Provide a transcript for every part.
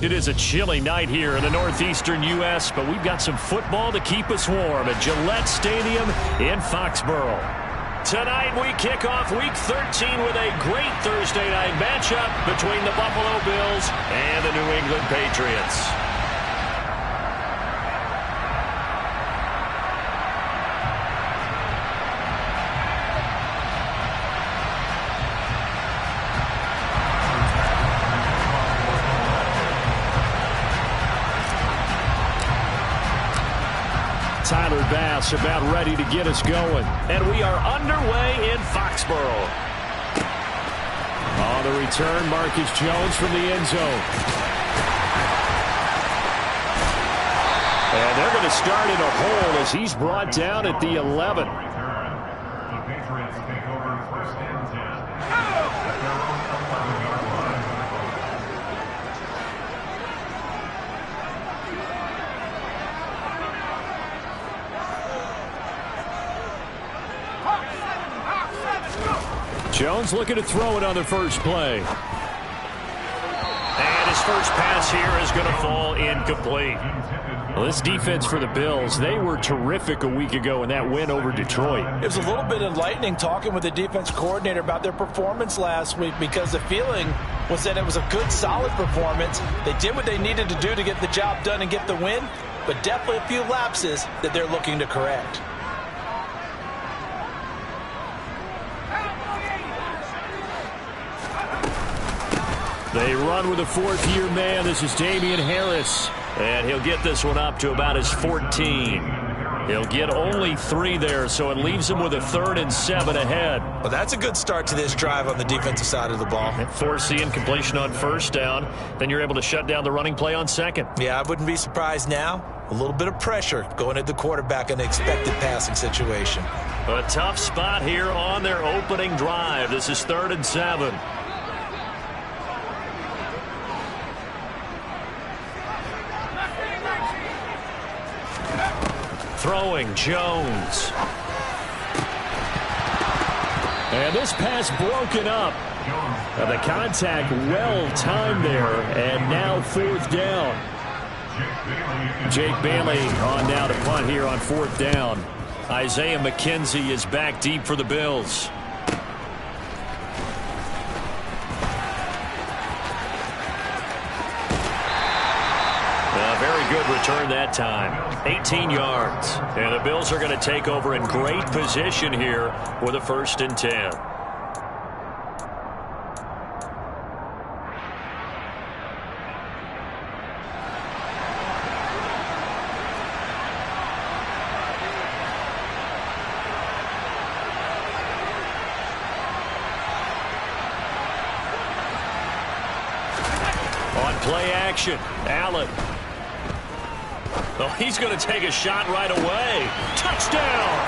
It is a chilly night here in the northeastern U.S., but we've got some football to keep us warm at Gillette Stadium in Foxborough. Tonight we kick off Week 13 with a great Thursday night matchup between the Buffalo Bills and the New England Patriots. Tyler Bass about ready to get us going. And we are underway in Foxborough. On the return, Marcus Jones from the end zone. And they're going to start in a hole as he's brought down at the 11. The Patriots take over first and 10. Jones looking to throw it on the first play. And his first pass here is going to fall incomplete. Well, this defense for the Bills, they were terrific a week ago in that win over Detroit. It was a little bit enlightening talking with the defense coordinator about their performance last week, because the feeling was that it was a good, solid performance. They did what they needed to do to get the job done and get the win, but definitely a few lapses that they're looking to correct. They run with a fourth-year man. This is Damian Harris. And he'll get this one up to about his 14. He'll get only 3 there, so it leaves him with a 3rd and 7 ahead. Well, that's a good start to this drive on the defensive side of the ball. Force the incompletion on first down. Then you're able to shut down the running play on second. Yeah, I wouldn't be surprised now. A little bit of pressure going at the quarterback in an expected passing situation. A tough spot here on their opening drive. This is 3rd and 7. Throwing Jones. And this pass broken up. And the contact well timed there. And now 4th down. Jake Bailey on now to punt here on 4th down. Isaiah McKenzie is back deep for the Bills. Very good return that time. 18 yards. And the Bills are going to take over in great position here with a 1st and 10. On play action, Allen. Oh, he's going to take a shot right away. Touchdown!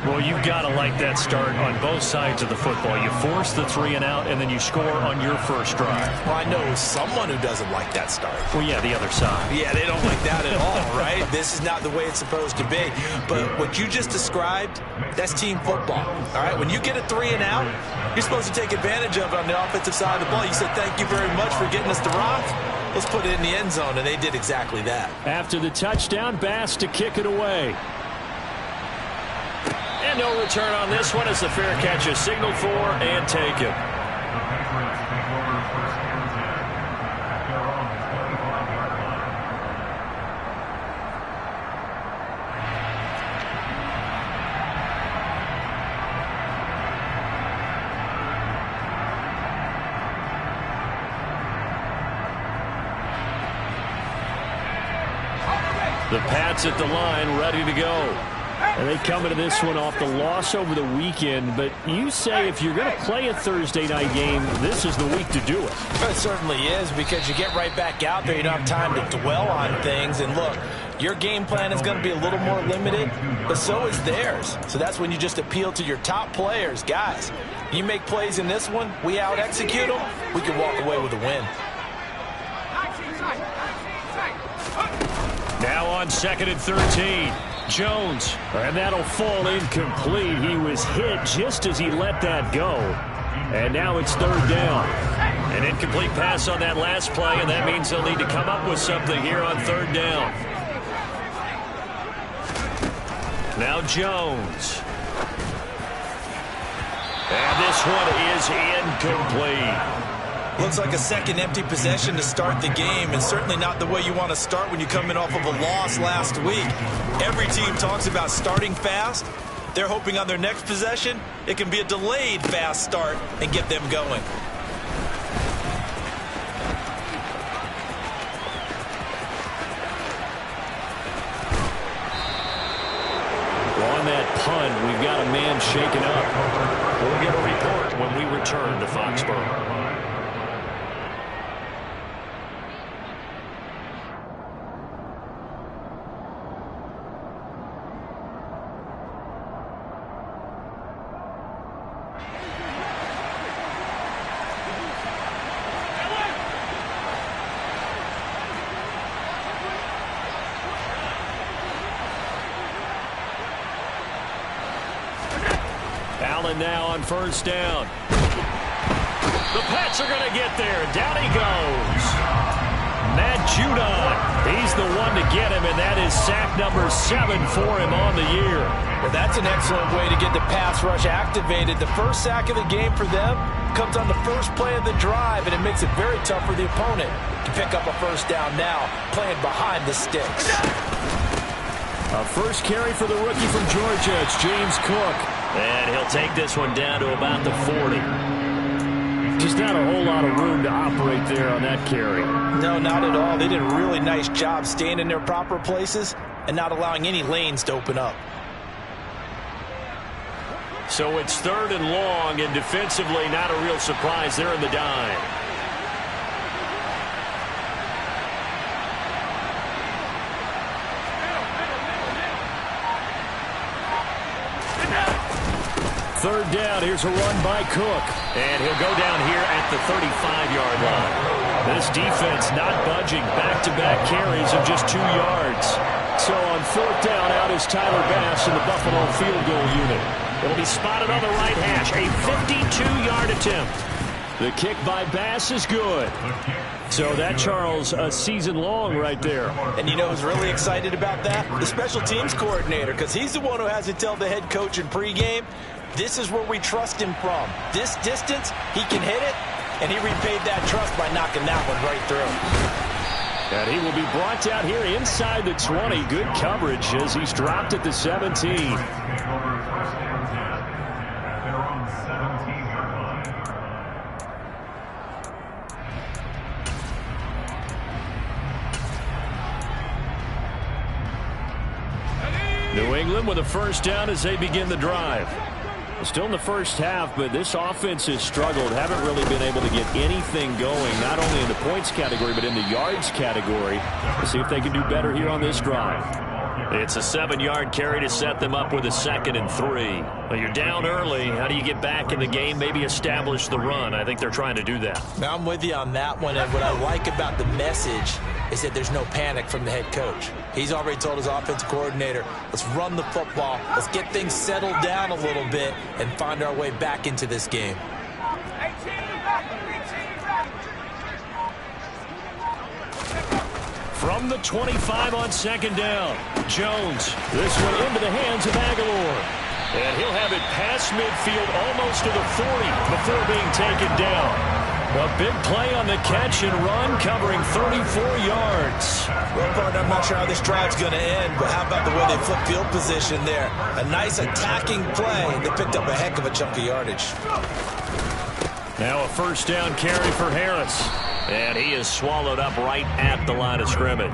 Well, you've got to like that start on both sides of the football. You force the 3 and out, and then you score on your first drive. Well, I know someone who doesn't like that start. Well, yeah, the other side. Yeah, they don't like that at all, right? This is not the way it's supposed to be. But what you just described, that's team football, all right? When you get a 3 and out, you're supposed to take advantage of it on the offensive side of the ball. You said, thank you very much for getting us the rock. Let's put it in the end zone, and they did exactly that. After the touchdown, Bass to kick it away. And no return on this one as the fair catch is signaled for and taken. The Patriots take over first and 10 at their own 25-yard line. The Pats at the line, ready to go. And they come into this one off the loss over the weekend. But you say if you're going to play a Thursday night game, this is the week to do it. It certainly is, because you get right back out there. You don't have time to dwell on things. And look, your game plan is going to be a little more limited, but so is theirs. So that's when you just appeal to your top players. Guys, you make plays in this one, we out-execute them, we can walk away with a win. Now on 2nd and 13. Jones, and that'll fall incomplete. He was hit just as he let that go. And now it's 3rd down. An incomplete pass on that last play, and that means they'll need to come up with something here on third down. Now Jones. And this one is incomplete. Looks like a second empty possession to start the game, and certainly not the way you want to start when you come in off of a loss last week. Every team talks about starting fast. They're hoping on their next possession it can be a delayed fast start and get them going. On that punt, we've got a man shaken up. We'll get a report when we return to Foxborough. Allen now on first down. The Pats are going to get there. Down he goes. Matt Judon. He's the one to get him, and that is sack number 7 for him on the year. Well, that's an excellent way to get the pass rush activated. The first sack of the game for them comes on the first play of the drive, and it makes it very tough for the opponent to pick up a first down now, playing behind the sticks. A first carry for the rookie from Georgia. It's James Cook. And he'll take this one down to about the 40. Just not a whole lot of room to operate there on that carry. No, not at all. They did a really nice job staying in their proper places and not allowing any lanes to open up. So it's third and long, and defensively not a real surprise. They're in the dime. Third down, here's a run by Cook. And he'll go down here at the 35-yard line. This defense not budging. Back-to-back carries of just 2 yards. So on fourth down, out is Tyler Bass in the Buffalo field goal unit. It'll be spotted on the right hash. A 52-yard attempt. The kick by Bass is good. So that, Charles, a season long right there. And you know who's really excited about that? The special teams coordinator, because he's the one who has to tell the head coach in pregame, this is where we trust him from. This distance, he can hit it, and he repaid that trust by knocking that one right through. And he will be brought out here inside the 20. Good coverage as he's dropped at the 17. New England with a first down as they begin the drive. Still in the first half, but this offense has struggled. Haven't really been able to get anything going, not only in the points category, but in the yards category. Let's see if they can do better here on this drive. It's a 7-yard carry to set them up with a 2nd and 3. Well, you're down early. How do you get back in the game, maybe establish the run? I think they're trying to do that. Now, I'm with you on that one, and what I like about the message is that there's no panic from the head coach. He's already told his offensive coordinator, let's run the football, let's get things settled down a little bit and find our way back into this game. From the 25 on second down, Jones. This one into the hands of Aguilar. And he'll have it past midfield almost to the 40 before being taken down. A big play on the catch and run, covering 34 yards. Well, partner, I'm not sure how this drive's going to end, but how about the way they flip field position there? A nice attacking play. They picked up a heck of a chunk of yardage. Now a first down carry for Harris. And he is swallowed up right at the line of scrimmage.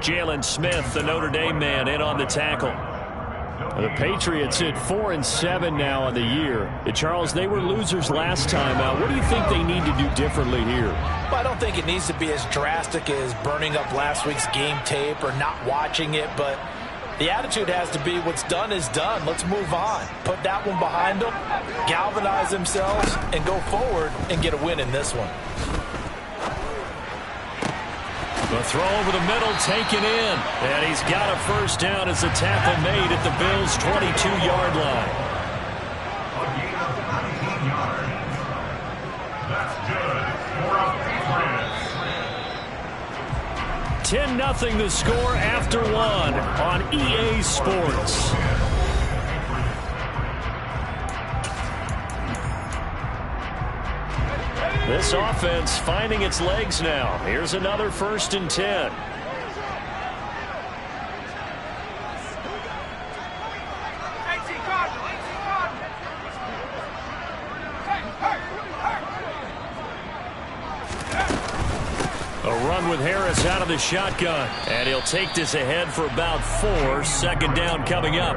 Jalen Smith, the Notre Dame man, in on the tackle. The Patriots at 4-7 now on the year. Charles, they were losers last time out. What do you think they need to do differently here? Well, I don't think it needs to be as drastic as burning up last week's game tape or not watching it, but the attitude has to be what's done is done. Let's move on. Put that one behind them, galvanize themselves, and go forward and get a win in this one. The throw over the middle taken in. And he's got a first down as the tackle made at the Bills' 22-yard line. That's good. 10-0 the score after one on EA Sports. This offense finding its legs now. Here's another 1st and 10. A run with Harris out of the shotgun. And he'll take this ahead for about 4. 2nd down coming up.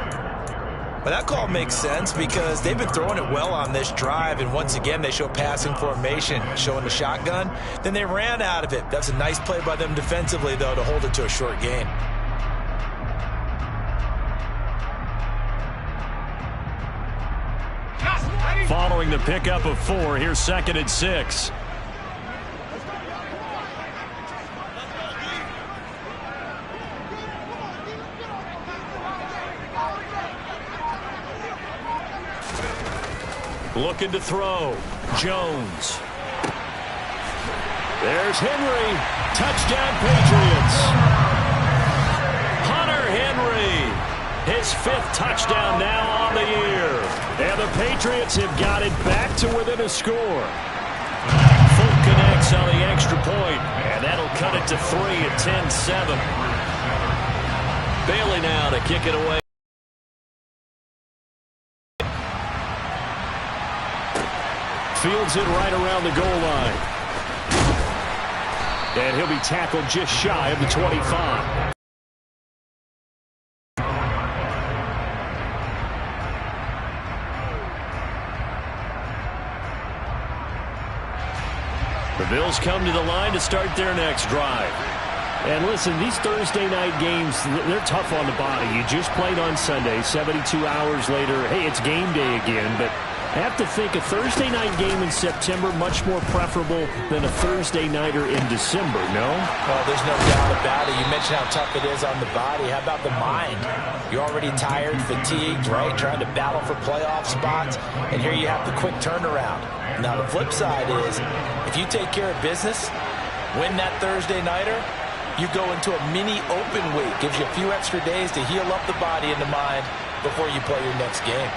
Well, that call makes sense because they've been throwing it well on this drive, and once again they show passing formation, showing the shotgun. Then they ran out of it. That's a nice play by them defensively, though, to hold it to a short gain. Following the pickup of 4, here's 2nd and 6. Looking to throw. Jones. There's Henry. Touchdown, Patriots. Hunter Henry. His 5th touchdown now on the year. And the Patriots have got it back to within a score. Full connects on the extra point. And that'll cut it to 3 at 10-7. Bailey now to kick it away. Fields it right around the goal line. And he'll be tackled just shy of the 25. The Bills come to the line to start their next drive. And listen, these Thursday night games, they're tough on the body. You just played on Sunday, 72 hours later. Hey, it's game day again, but I have to think a Thursday night game in September much more preferable than a Thursday nighter in December, no? Well, there's no doubt about it. You mentioned how tough it is on the body. How about the mind? You're already tired, fatigued, right? Trying to battle for playoff spots, and here you have the quick turnaround. Now, the flip side is if you take care of business, win that Thursday nighter, you go into a mini open week. Gives you a few extra days to heal up the body and the mind before you play your next game.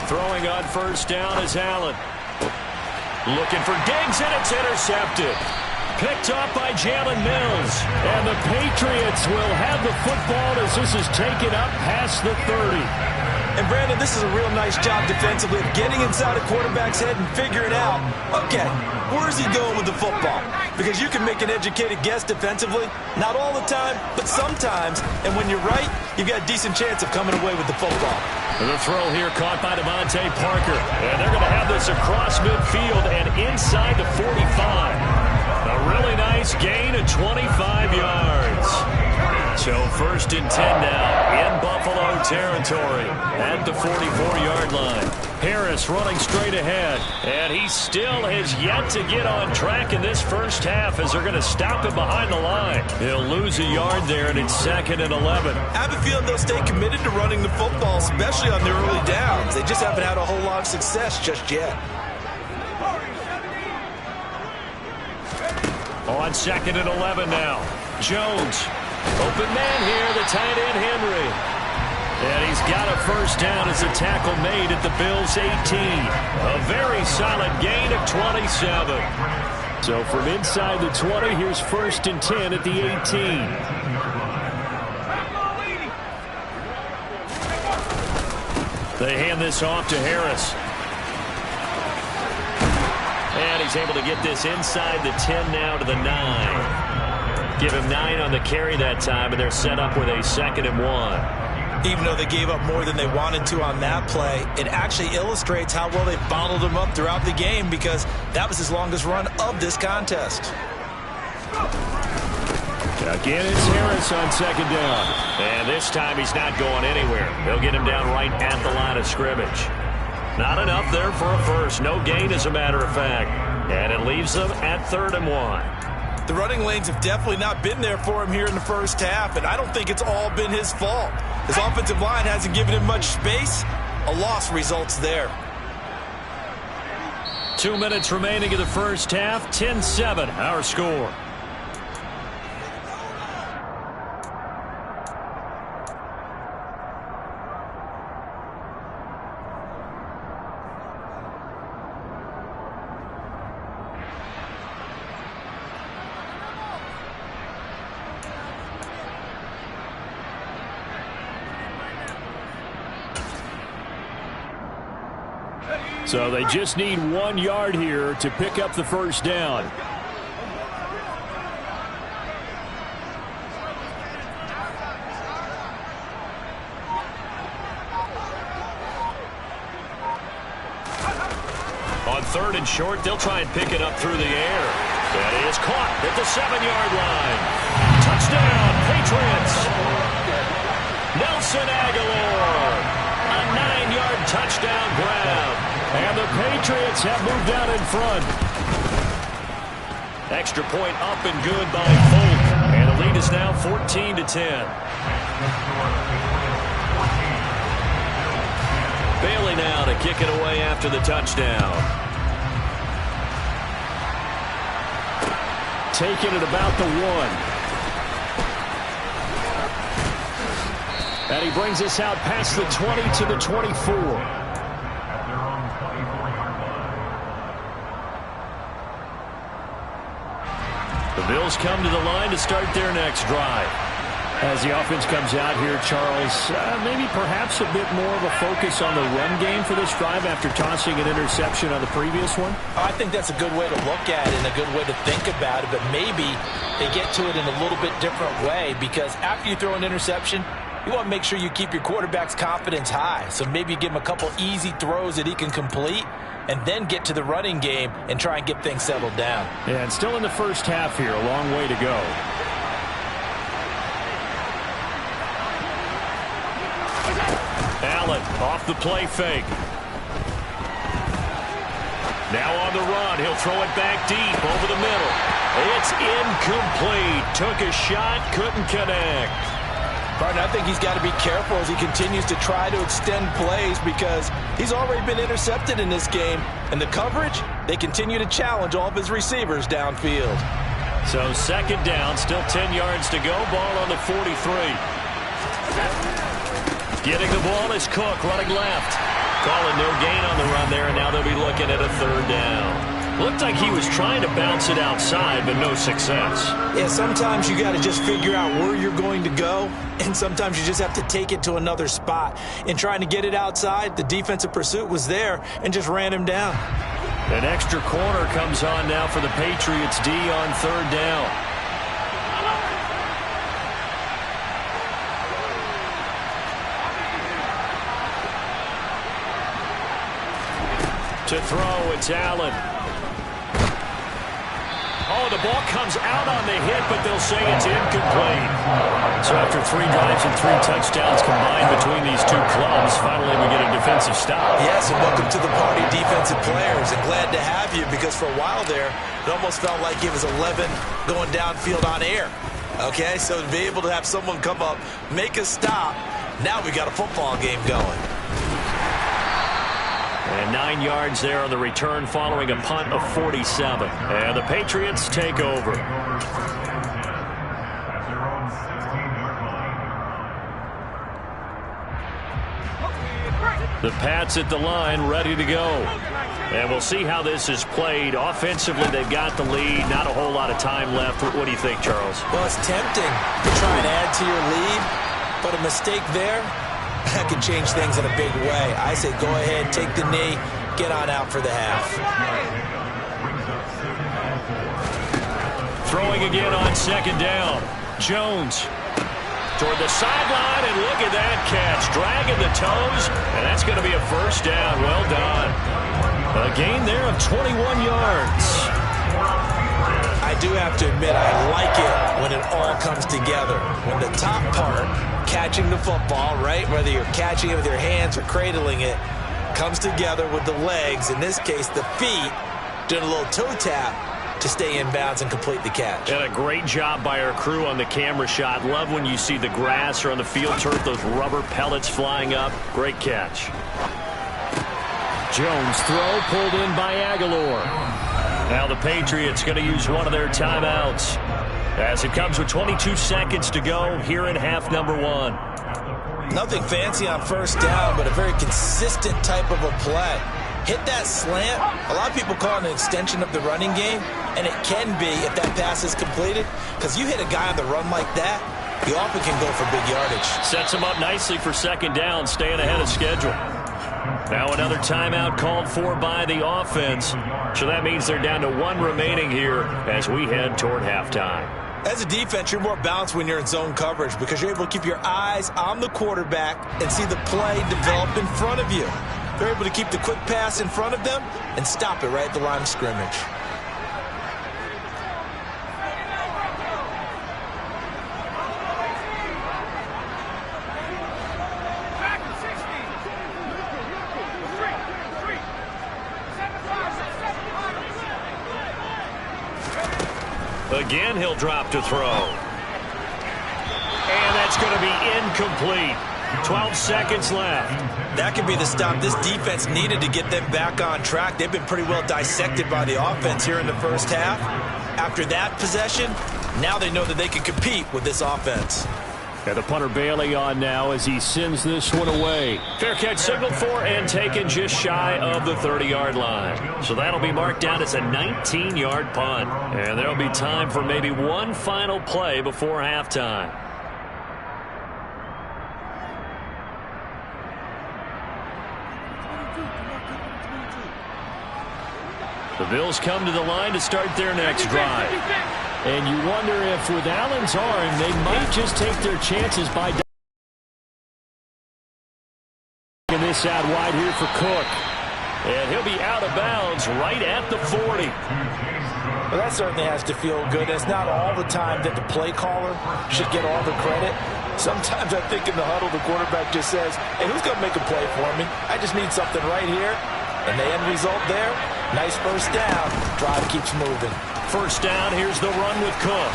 Throwing on 1st down is Allen. Looking for Diggs, and it's intercepted. Picked off by Jalen Mills. And the Patriots will have the football as this is taken up past the 30. And, Brandon, this is a real nice job defensively of getting inside a quarterback's head and figuring out, okay, where's he going with the football? Because you can make an educated guess defensively. Not all the time, but sometimes. And when you're right, you've got a decent chance of coming away with the football. The throw here caught by Devontae Parker. And they're going to have this across midfield and inside the 45. A really nice gain of 25 yards. So 1st and 10 now in Buffalo territory at the 44-yard line. Harris running straight ahead, and he still has yet to get on track in this first half as they're going to stop him behind the line. He'll lose a yard there, and it's 2nd and 11. I have a feeling they'll stay committed to running the football, especially on the early downs. They just haven't had a whole lot of success just yet. On 2nd and 11 now. Jones. Open man here, the tight end Henry. And he's got a 1st down as a tackle made at the Bills' 18. A very solid gain of 27. So from inside the 20, here's 1st and 10 at the 18. They hand this off to Harris. And he's able to get this inside the 10 now to the 9. Give him 9 on the carry that time, and they're set up with a 2nd and 1. Even though they gave up more than they wanted to on that play, it actually illustrates how well they bottled him up throughout the game because that was his longest run of this contest. Again, it's Harris on 2nd down. And this time he's not going anywhere. They'll get him down right at the line of scrimmage. Not enough there for a first. No gain, as a matter of fact. And it leaves them at 3rd and 1. The running lanes have definitely not been there for him here in the first half, and I don't think it's all been his fault. His offensive line hasn't given him much space. A loss results there. 2 minutes remaining in the first half. 10-7, our score. So they just need 1 yard here to pick up the first down. On 3rd and short, they'll try and pick it up through the air. That is caught at the 7-yard line. Touchdown, Patriots. Nelson Aguilar. A 9-yard touchdown grab. And the Patriots have moved out in front. Extra point up and good by Folk. And the lead is now 14-10. Bailey now to kick it away after the touchdown. Taking it about the 1. And he brings us out past the 20 to the 24. The Bills come to the line to start their next drive. As the offense comes out here, Charles, maybe perhaps a bit more of a focus on the run game for this drive after tossing an interception on the previous one? I think that's a good way to look at it and a good way to think about it, but maybe they get to it in a little bit different way, because after you throw an interception, you want to make sure you keep your quarterback's confidence high. So maybe you give him a couple easy throws that he can complete and then get to the running game and try and get things settled down. Yeah, and still in the first half here, a long way to go. Allen off the play fake. Now on the run, he'll throw it back deep over the middle. It's incomplete. Took a shot, couldn't connect. Partner, I think he's got to be careful as he continues to try to extend plays, because he's already been intercepted in this game. And the coverage, they continue to challenge all of his receivers downfield. So 2nd down, still 10 yards to go. Ball on the 43. Getting the ball is Cook, running left. Calling no gain on the run there, and now they'll be looking at a 3rd down. Looked like he was trying to bounce it outside, but no success. Yeah, sometimes you got to just figure out where you're going to go, and sometimes you just have to take it to another spot. In trying to get it outside, the defensive pursuit was there and just ran him down. An extra corner comes on now for the Patriots D on 3rd down. To throw, it's Allen. Oh, the ball comes out on the hit, but they'll say it's incomplete. So after 3 drives and 3 touchdowns combined between these two clubs, finally we get a defensive stop. Yes, and welcome to the party, defensive players, and glad to have you, because for a while there, it almost felt like it was 11 going downfield on air. Okay, so to be able to have someone come up, make a stop, now we got a football game going. And 9 yards there on the return following a punt of 47. And the Patriots take over. The Pats at the line, ready to go. And we'll see how this is played. Offensively, they've got the lead. Not a whole lot of time left. What do you think, Charles? Well, it's tempting to try and add to your lead, but a mistake there, that can change things in a big way. I say go ahead, take the knee, get on out for the half. Throwing again on 2nd down. Jones toward the sideline, and look at that catch. Dragging the toes, and that's going to be a 1st down. Well done. A gain there of 21 yards. I do have to admit, I like it when it all comes together. When the top part, catching the football, right, whether you're catching it with your hands or cradling it, comes together with the legs, in this case the feet, doing a little toe tap to stay in bounds and complete the catch. And a great job by our crew on the camera shot. Love when you see the grass or on the field turf, those rubber pellets flying up. Great catch. Jones throw pulled in by Aguilar. Now the Patriots going to use one of their timeouts as it comes with 22 seconds to go here in half number 1. Nothing fancy on first down, but a very consistent type of a play. Hit that slant. A lot of people call it an extension of the running game, and it can be if that pass is completed, because you hit a guy on the run like that, he often can go for big yardage. Sets him up nicely for second down, staying ahead of schedule. Now another timeout called for by the offense, so that means they're down to 1 remaining here as we head toward halftime. As a defense, you're more balanced when you're in zone coverage because you're able to keep your eyes on the quarterback and see the play develop in front of you. They're able to keep the quick pass in front of them and stop it right at the line of scrimmage. Again, he'll drop to throw. And that's going to be incomplete. 12 seconds left. That could be the stop this defense needed to get them back on track. They've been pretty well dissected by the offense here in the first half. After that possession, now they know that they can compete with this offense. And the punter Bailey on now as he sends this one away. Fair catch signaled for and taken just shy of the 30-yard line. So that'll be marked down as a 19-yard punt. And there'll be time for maybe one final play before halftime. The Bills come to the line to start their next drive. And you wonder if with Allen's arm, they might just take their chances by taking this out wide here for Cook. And he'll be out of bounds right at the 40. Well, that certainly has to feel good. It's not all the time that the play caller should get all the credit. Sometimes I think in the huddle, the quarterback just says, hey, who's going to make a play for me? I just need something right here. And the end result there, nice first down. Drive keeps moving. First down, here's the run with Cook.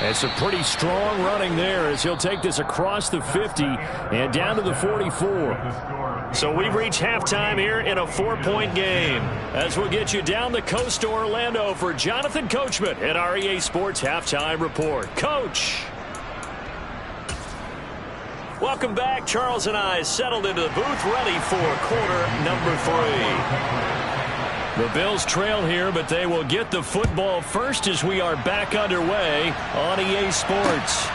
It's a pretty strong running there as he'll take this across the 50 and down to the 44. So we've reached halftime here in a 4-point game. As we'll get you down the coast to Orlando for Jonathan Coachman at our EA Sports Halftime Report. Coach! Welcome back. Charles and I settled into the booth ready for quarter number 3. The Bills trail here, but they will get the football first as we are back underway on EA Sports.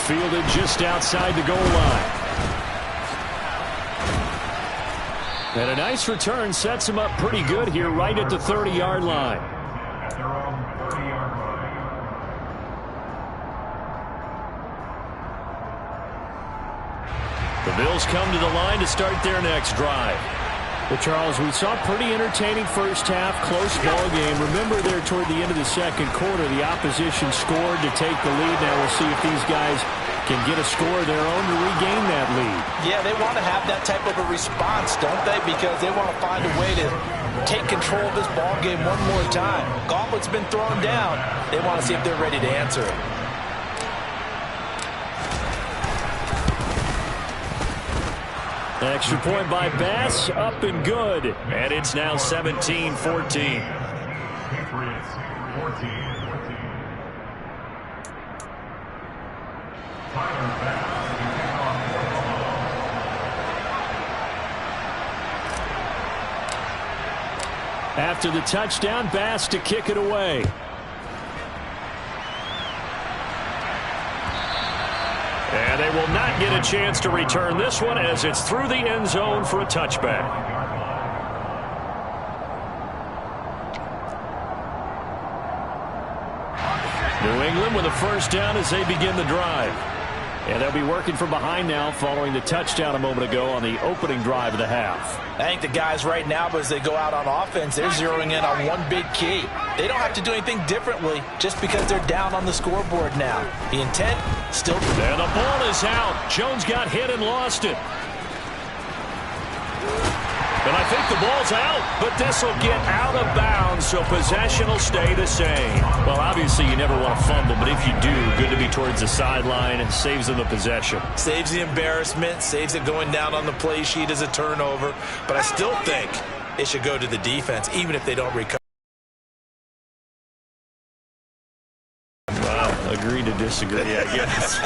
Fielded just outside the goal line. And a nice return sets him up pretty good here right at the 30-yard line. At their own 30-yard line. The Bills come to the line to start their next drive. Well, Charles, we saw a pretty entertaining first half, close ball game. Remember there toward the end of the second quarter, the opposition scored to take the lead. Now we'll see if these guys can get a score of their own to regain that lead. Yeah, they want to have that type of a response, don't they? Because they want to find a way to take control of this ball game one more time. Gauntlet's been thrown down. They want to see if they're ready to answer it. Extra point by Bass, up and good. And it's now 17-14. Patriots 14. Tyler Bass to kick off the ball. After the touchdown, Bass to kick it away. And they will not get a chance to return this one as it's through the end zone for a touchback. New England with a first down as they begin the drive. And they'll be working from behind now following the touchdown a moment ago on the opening drive of the half. I think the guys right now, but as they go out on offense, they're zeroing in on one big key. They don't have to do anything differently just because they're down on the scoreboard now. The intent, still... And the ball is out. Jones got hit and lost it. And I think the ball's out, but this will get out of bounds, so possession will stay the same. Well, obviously you never want to fumble, but if you do, good to be towards the sideline and saves them the possession. Saves the embarrassment, saves it going down on the play sheet as a turnover, but I still think it should go to the defense, even if they don't recover. Agree to disagree, I guess.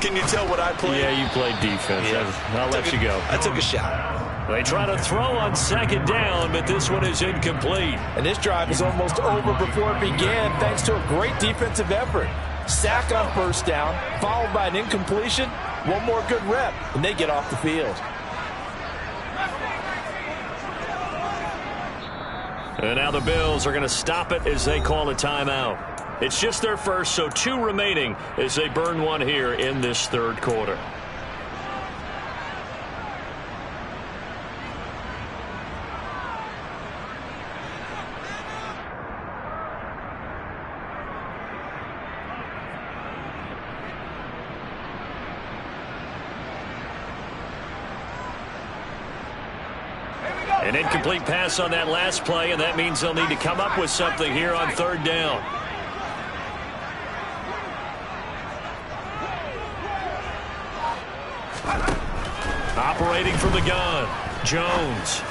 Can you tell what I played? Yeah, you played defense. Yeah. I'll let you go. I took a shot. They try to throw on second down, but this one is incomplete. And this drive is almost over before it began, thanks to a great defensive effort. Sack on first down, followed by an incompletion. One more good rep, and they get off the field. And now the Bills are going to stop it as they call a timeout. It's just their first, so 2 remaining as they burn one here in this third quarter. An incomplete pass on that last play, and that means they'll need to come up with something here on third down. Operating from the gun, Jones.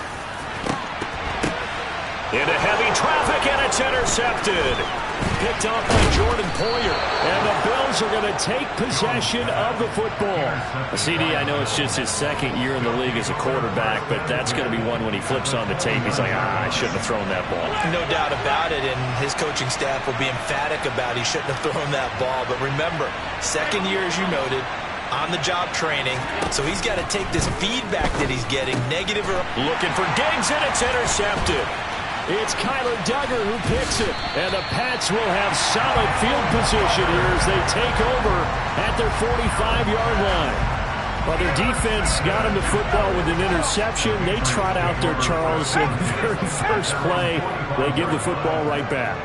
Into heavy traffic, and it's intercepted. Picked off by Jordan Poyer. And the Bills are going to take possession of the football. CD, I know it's just his second year in the league as a quarterback, but that's going to be one when he flips on the tape. He's like, I shouldn't have thrown that ball. No doubt about it, and his coaching staff will be emphatic about he shouldn't have thrown that ball. But remember, second year, as you noted, on-the-job training, so he's got to take this feedback that he's getting, negative or... Looking for Diggs, and it's intercepted. It's Kyler Duggar who picks it, and the Pats will have solid field position here as they take over at their 45-yard line. While their defense got him the football with an interception, they trot out there, Charles, in the very first play. They give the football right back.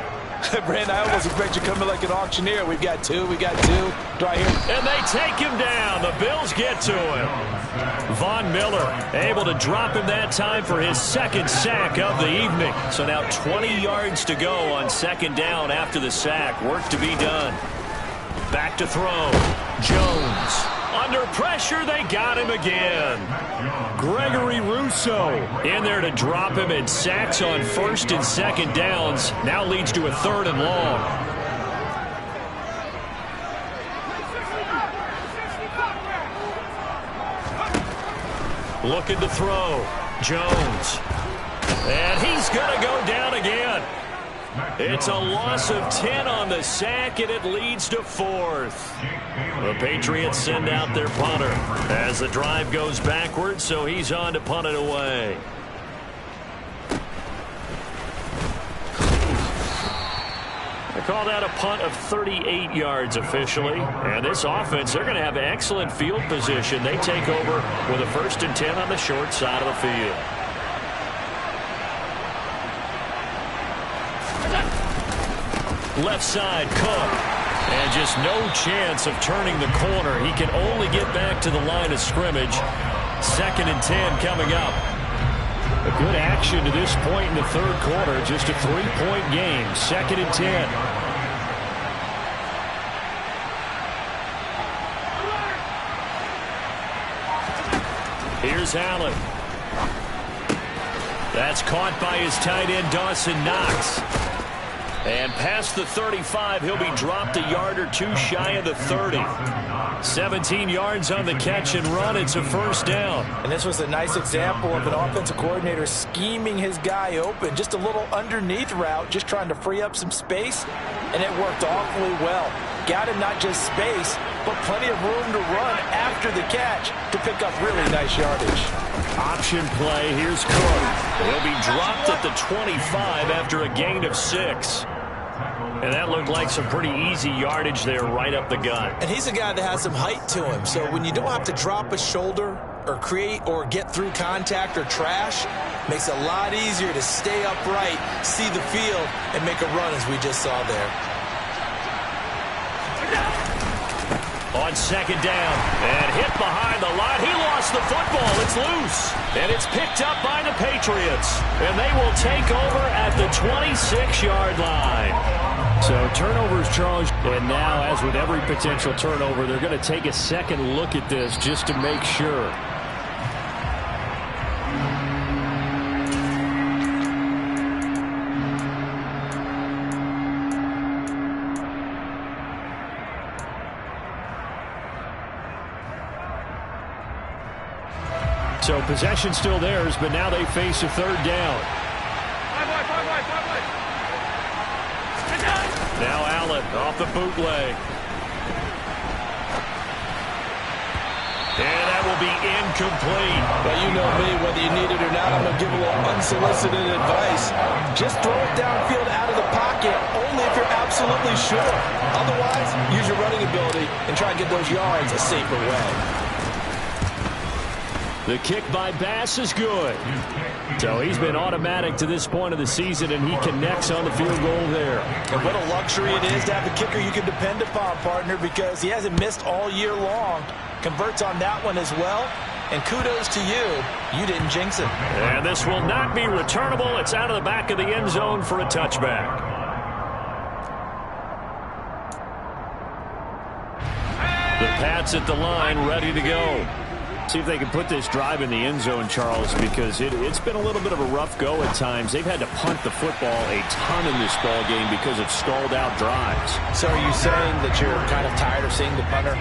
Brand, I almost expect you coming like an auctioneer. We've got two. Right here. And they take him down. The Bills get to him. Von Miller able to drop him that time for his second sack of the evening. So now 20 yards to go on second down after the sack. Work to be done. Back to throw. Jones. Under pressure, they got him again. Gregory Rousseau in there to drop him, and sacks on first and second downs. Now leads to a third and long. Looking to throw. Jones. And he's going to go down again. It's a loss of 10 on the sack, and it leads to fourth. The Patriots send out their punter as the drive goes backwards, so he's on to punt it away. They call that a punt of 38 yards officially. And this offense, they're going to have excellent field position. They take over with a 1st and 10 on the short side of the field. Left side, Cook. And just no chance of turning the corner. He can only get back to the line of scrimmage. 2nd and 10 coming up. A good action to this point in the third quarter. Just a 3-point game. 2nd and 10. Here's Allen. That's caught by his tight end, Dawson Knox. And past the 35, he'll be dropped a yard or two shy of the 30. 17 yards on the catch and run. It's a 1st down. And this was a nice example of an offensive coordinator scheming his guy open. Just a little underneath route, just trying to free up some space, and it worked awfully well. Got him not just space, but plenty of room to run after the catch to pick up really nice yardage. Option play. Here's Cook. He'll be dropped at the 25 after a gain of 6. And that looked like some pretty easy yardage there right up the gut. And he's a guy that has some height to him. So when you don't have to drop a shoulder or create or get through contact or trash, makes it a lot easier to stay upright, see the field, and make a run as we just saw there. On on second down. And hit behind the line. He lost the football. It's loose. And it's picked up by the Patriots. And they will take over at the 26-yard line. So turnovers, Charles. And now, as with every potential turnover, they're going to take a second look at this just to make sure. So possession still theirs, but now they face a third down. Now Allen off the bootleg. And that will be incomplete. Well, you know me, whether you need it or not, I'm going to give a little unsolicited advice. Just throw it downfield out of the pocket, only if you're absolutely sure. Otherwise, use your running ability and try and get those yards a safer way. The kick by Bass is good. So he's been automatic to this point of the season, and he connects on the field goal there. And what a luxury it is to have a kicker you can depend upon, partner, because he hasn't missed all year long. Converts on that one as well. And kudos to you. You didn't jinx it. And this will not be returnable. It's out of the back of the end zone for a touchback. The Pats at the line, ready to go. See if they can put this drive in the end zone, Charles, because it's been a little bit of a rough go at times. They've had to punt the football a ton in this ball game because of stalled-out drives. So are you saying that you're kind of tired of seeing the punter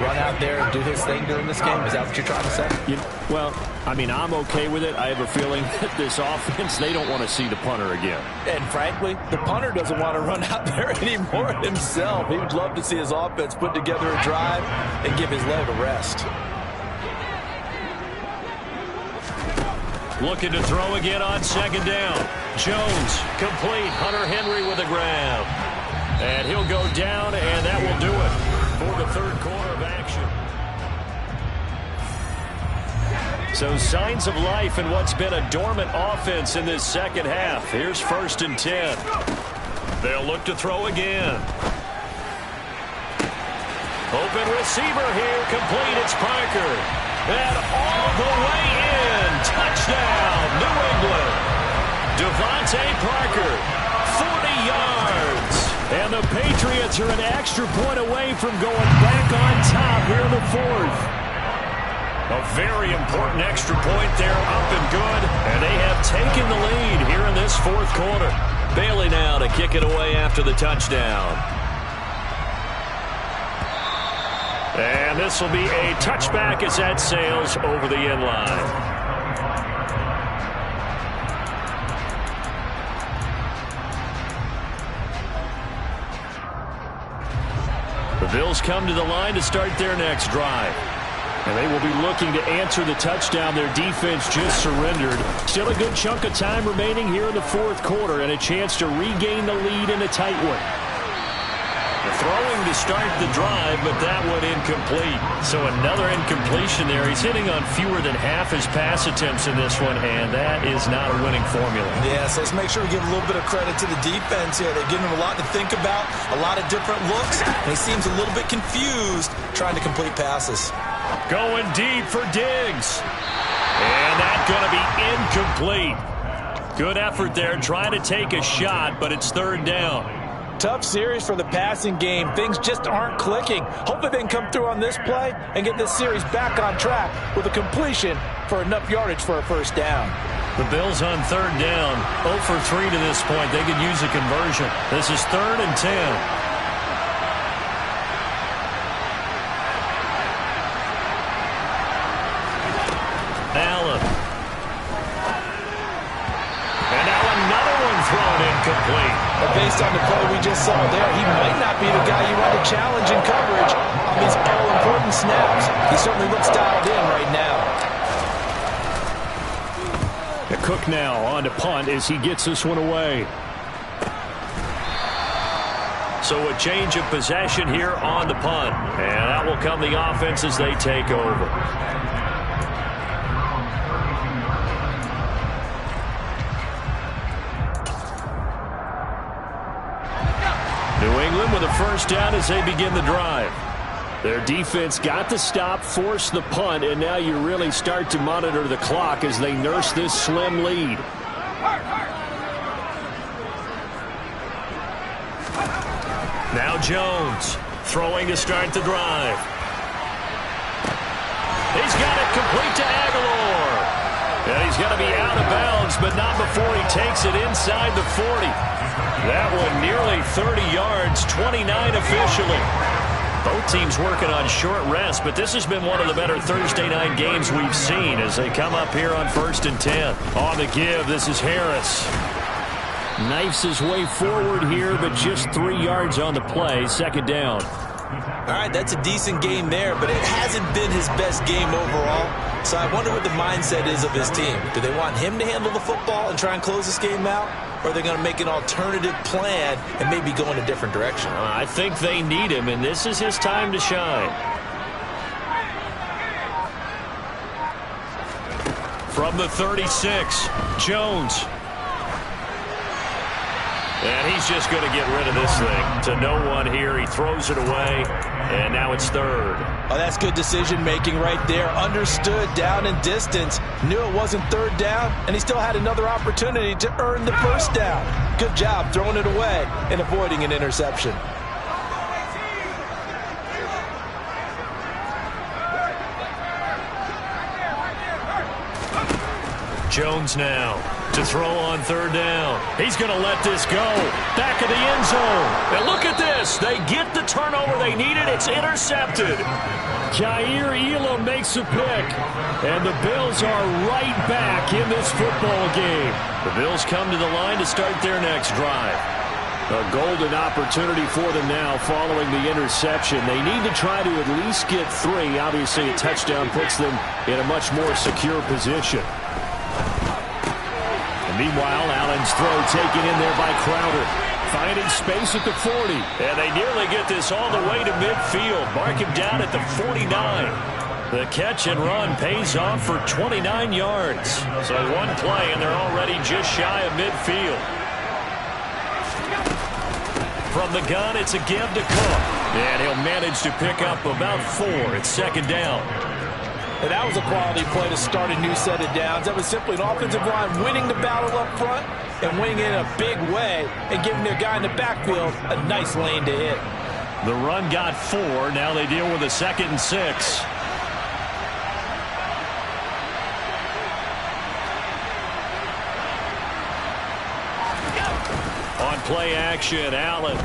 run out there and do his thing during this game? Is that what you're trying to say? Well, I mean, I'm okay with it. I have a feeling that this offense, they don't want to see the punter again. And frankly, the punter doesn't want to run out there anymore himself. He would love to see his offense put together a drive and give his leg a rest. Looking to throw again on second down. Jones, complete. Hunter Henry with a grab. And he'll go down, and that will do it for the third quarter of action. So signs of life in what's been a dormant offense in this second half. Here's 1st and 10. They'll look to throw again. Open receiver here, complete. It's Parker. And all the way in. Touchdown, New England. Devontae Parker, 40 yards. And the Patriots are an extra point away from going back on top here in the fourth. A very important extra point there, up and good. And they have taken the lead here in this fourth quarter. Bailey now to kick it away after the touchdown. And this will be a touchback as that sails over the end line. The Bills come to the line to start their next drive. And they will be looking to answer the touchdown their defense just surrendered. Still a good chunk of time remaining here in the fourth quarter and a chance to regain the lead in a tight one. Throwing to start the drive, but that one incomplete. So another incompletion there. He's hitting on fewer than half his pass attempts in this one, and that is not a winning formula. Yeah, so let's make sure we give a little bit of credit to the defense here. They're giving him a lot to think about, a lot of different looks, and he seems a little bit confused trying to complete passes. Going deep for Diggs. And that's going to be incomplete. Good effort there, trying to take a shot, but it's third down. Tough series for the passing game. Things just aren't clicking. Hopefully they can come through on this play and get this series back on track with a completion for enough yardage for a first down. The Bills on third down, 0 for 3 to this point. They could use a conversion. This is 3rd and 10. Allen. And now another one thrown incomplete. Based on the play we just saw there, he might not be the guy you want to challenge in coverage on these all-important snaps. He certainly looks dialed in right now. Cook now on to punt as he gets this one away. So a change of possession here on the punt. And that will come the offense as they take over. New England with a first down as they begin the drive. Their defense got the stop, forced the punt, and now you really start to monitor the clock as they nurse this slim lead. Now Jones throwing to start the drive. He's got it complete to Aguilar. And he's going to be out of bounds, but not before he takes it inside the 40. That one nearly 30 yards, 29 officially. Both teams working on short rest, but this has been one of the better Thursday night games we've seen as they come up here on 1st and 10. On the give, this is Harris. Knifes his way forward here, but just 3 yards on the play. 2nd down. All right, that's a decent game there, but it hasn't been his best game overall. So I wonder what the mindset is of his team. Do they want him to handle the football and try and close this game out? Or are they going to make an alternative plan and maybe go in a different direction? I think they need him, and this is his time to shine. From the 36, Jones. And he's just going to get rid of this thing. To no one here. He throws it away, and now it's 3rd. Oh, that's good decision-making right there. Understood down and distance. Knew it wasn't 3rd down, and he still had another opportunity to earn the 1st down. Good job throwing it away and avoiding an interception. Jones now to throw on 3rd down. He's going to let this go. Back of the end zone. And look at this. They get the turnover they needed. It's intercepted. Jair Elam makes a pick. And the Bills are right back in this football game. The Bills come to the line to start their next drive. A golden opportunity for them now following the interception. They need to try to at least get 3. Obviously, a touchdown puts them in a much more secure position. Meanwhile, Allen's throw taken in there by Crowder. Finding space at the 40. And they nearly get this all the way to midfield. Mark him down at the 49. The catch and run pays off for 29 yards. So one play, and they're already just shy of midfield. From the gun, it's a give to Cook. And he'll manage to pick up about 4. It's 2nd down. And that was a quality play to start a new set of downs. That was simply an offensive line winning the battle up front and winning it in a big way and giving their guy in the backfield a nice lane to hit. The run got 4. Now they deal with a 2nd and 6. On play action, Allen.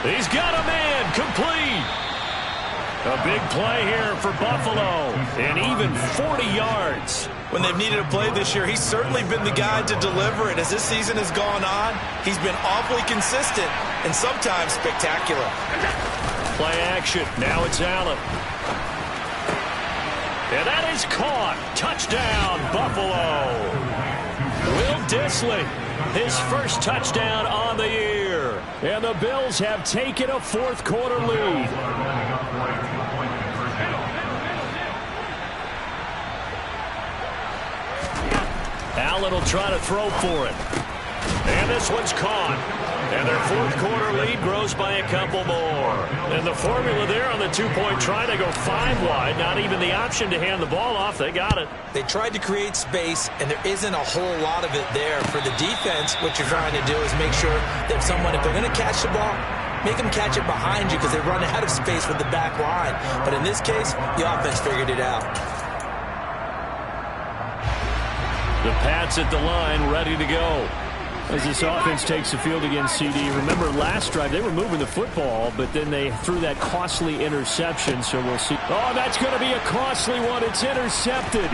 He's got a man complete. A big play here for Buffalo, and even 40 yards. When they've needed a play this year, he's certainly been the guy to deliver it. As this season has gone on, he's been awfully consistent and sometimes spectacular. Play action. Now it's Allen. And that is caught. Touchdown, Buffalo. Will Dissly, his first touchdown on the year. And the Bills have taken a 4th quarter lead. Allen will try to throw for it. And this one's caught. And their 4th quarter lead grows by a couple more. And the formula there on the 2-point try, they go 5 wide. Not even the option to hand the ball off. They got it. They tried to create space, and there isn't a whole lot of it there. For the defense, what you're trying to do is make sure that if they're going to catch the ball, make them catch it behind you because they run out of space with the back line. But in this case, the offense figured it out. The Pats at the line, ready to go. As this offense takes the field against CD. Remember, last drive, they were moving the football, but then they threw that costly interception, so we'll see. Oh, that's going to be a costly one. It's intercepted.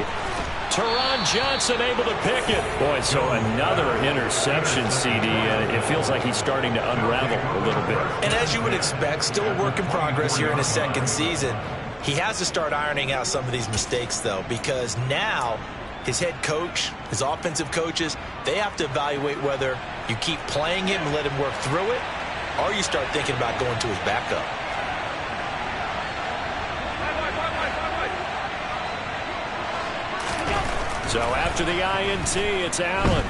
Teron Johnson able to pick it. Boy, so another interception, CD. It feels like he's starting to unravel a little bit. And as you would expect, still a work in progress here in his 2nd season. He has to start ironing out some of these mistakes, though, because now his head coach, his offensive coaches, they have to evaluate whether you keep playing him and let him work through it, or you start thinking about going to his backup. So after the INT, it's Allen.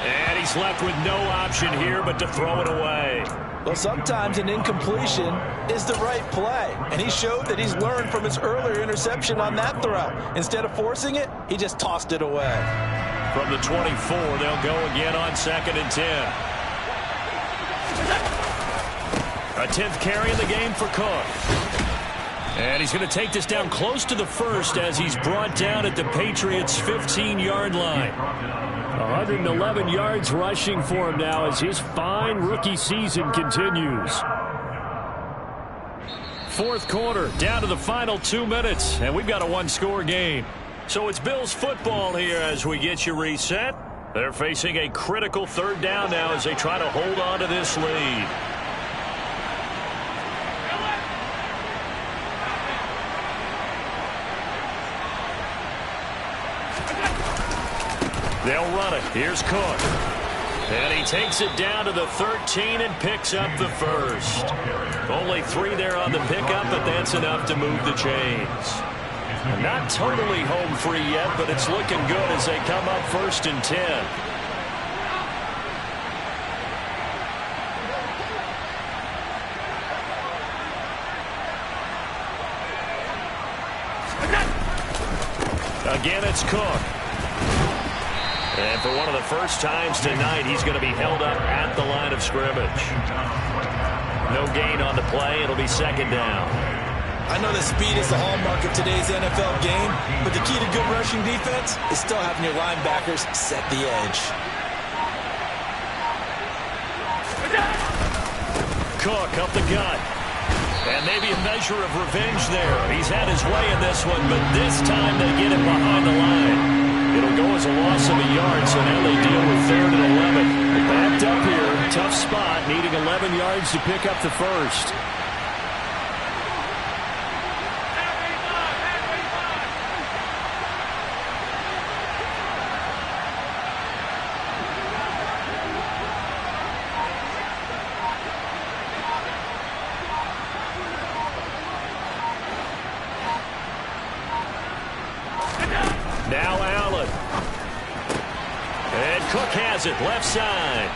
And he's left with no option here but to throw it away. Well, sometimes an incompletion is the right play, and he showed that he's learned from his earlier interception on that throw. Instead of forcing it, he just tossed it away. From the 24, they'll go again on 2nd and 10. A 10th carry in the game for Cook. And he's going to take this down close to the first as he's brought down at the Patriots' 15-yard line. 111 yards rushing for him now as his fine rookie season continues. Fourth quarter, down to the final 2 minutes, and we've got a one-score game. So it's Bills football here as we get you reset. They're facing a critical 3rd down now as they try to hold on to this lead. They'll run it. Here's Cook. And he takes it down to the 13 and picks up the first. Only 3 there on the pickup, but that's enough to move the chains. Not totally home free yet, but it's looking good as they come up 1st and 10. Again, it's Cook. And for one of the first times tonight, he's going to be held up at the line of scrimmage. No gain on the play. It'll be 2nd down. I know that speed is the hallmark of today's NFL game, but the key to good rushing defense is still having your linebackers set the edge. Cook up the gut. And maybe a measure of revenge there. He's had his way in this one, but this time they get him behind the line. It'll go as a loss of a yard, so now they deal with 3rd and 11. Backed up here, tough spot, needing 11 yards to pick up the first. Now Allen. And Cook has it, left side.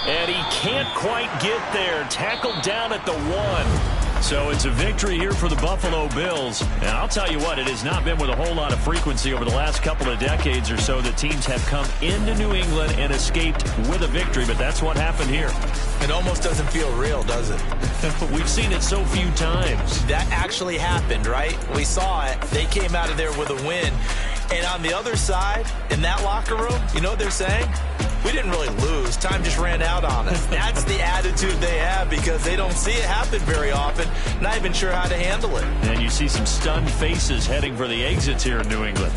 And he can't quite get there. Tackled down at the 1. So it's a victory here for the Buffalo Bills. And I'll tell you what, it has not been with a whole lot of frequency over the last couple of decades or so that teams have come into New England and escaped with a victory. But that's what happened here. It almost doesn't feel real, does it? We've seen it so few times. That actually happened, right? We saw it. They came out of there with a win. And on the other side, in that locker room, you know what they're saying? We didn't really lose. Time just ran out on us. That's the attitude they have because they don't see it happen very often. Not even sure how to handle it. And you see some stunned faces heading for the exits here in New England.